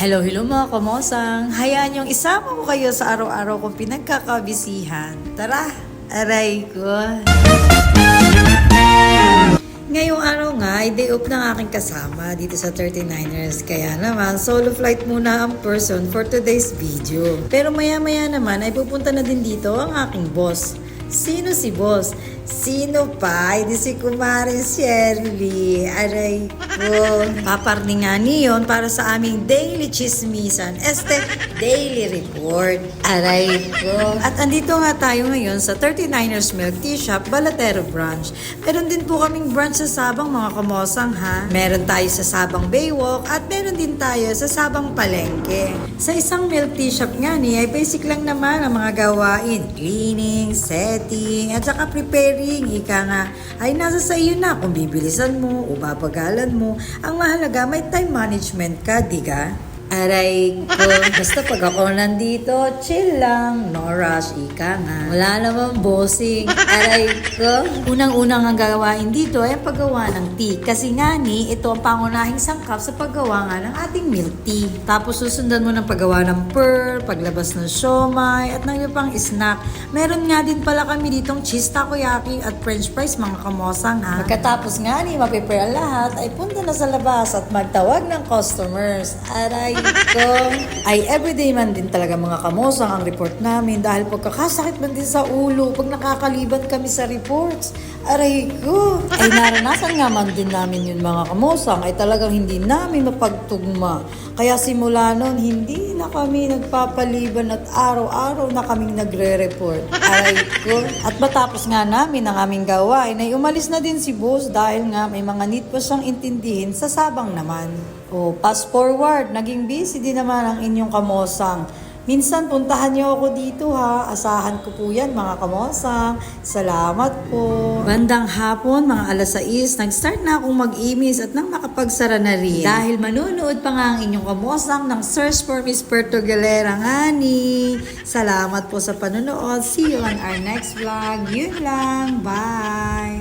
Hello mga kamosang! Hayaan yung isama ko kayo sa araw-araw kong pinagkakabisihan. Tara! Aray ko! Ngayong araw nga ay day off ng aking kasama dito sa 39ers. Kaya naman, solo flight muna ang person for today's video. Pero maya-maya naman ay pupunta na din dito ang aking boss. Sino si boss? Sino pa? Hindi si Kumari Shirley. Aray ko. Paparni nga niyon para sa aming daily chismisan. Daily report. Aray ko. At andito nga tayo ngayon sa 39ers Milk Tea Shop, Balatero Branch. Meron din po kaming branch sa Sabang mga kamosang ha. Meron tayo sa Sabang Baywalk at meron din tayo sa Sabang Palengke. Sa isang milk tea shop nga ni ay basic lang naman ang mga gawain. Cleaning, setting, at saka preparing. Ika nga ay nasa sa iyo na kung bibilisan mo o babagalan mo. Ang mahalaga may time management ka, diga? Aray ko. Basta pag ako nandito, chill lang. No rush, ika nga. Wala namang bossing. Aray ko. Unang-unang ang gawain dito ay ang paggawa ng tea. Kasi nga ni, ito ang pangunahing sangkap sa paggawa nga ng ating milk tea. Tapos susundan mo ng paggawa ng pearl, paglabas ng siomay, at ng iba pang snack. Meron nga din pala kami ditong cheese takoyaki at french fries mga kamosang ha. Pagkatapos nga ni, maprepare ang lahat, ay punta na sa labas at magtawag ng customers. Aray ko. Ay everyday man din talaga mga kamosang ang report namin dahil pagkakasakit man din sa ulo pag nakakaliban kami sa reports. Aray ko. Ay naranasan nga man din namin yun mga kamosang ay talagang hindi namin mapagtugma. Kaya simula noon hindi na kami nagpapaliban at araw-araw na kaming nagre-report. Aray ko. At matapos nga namin ang aming gawain ay umalis na din si boss dahil nga may mga need pa siyang intindihin sa Sabang naman. O, fast forward, naging busy din naman ang inyong kamosang. Minsan puntahan niyo ako dito ha. Asahan ko po yan mga kamosang. Salamat po. Bandang hapon, mga alas 6, nag-start na akong mag-imis at nang makapagsara na rin. Dahil manunood pa nga ang inyong kamosang ng Search for Miss Puerto Galera nga ni. Salamat po sa panonood. See you on our next vlog. Yun lang. Bye!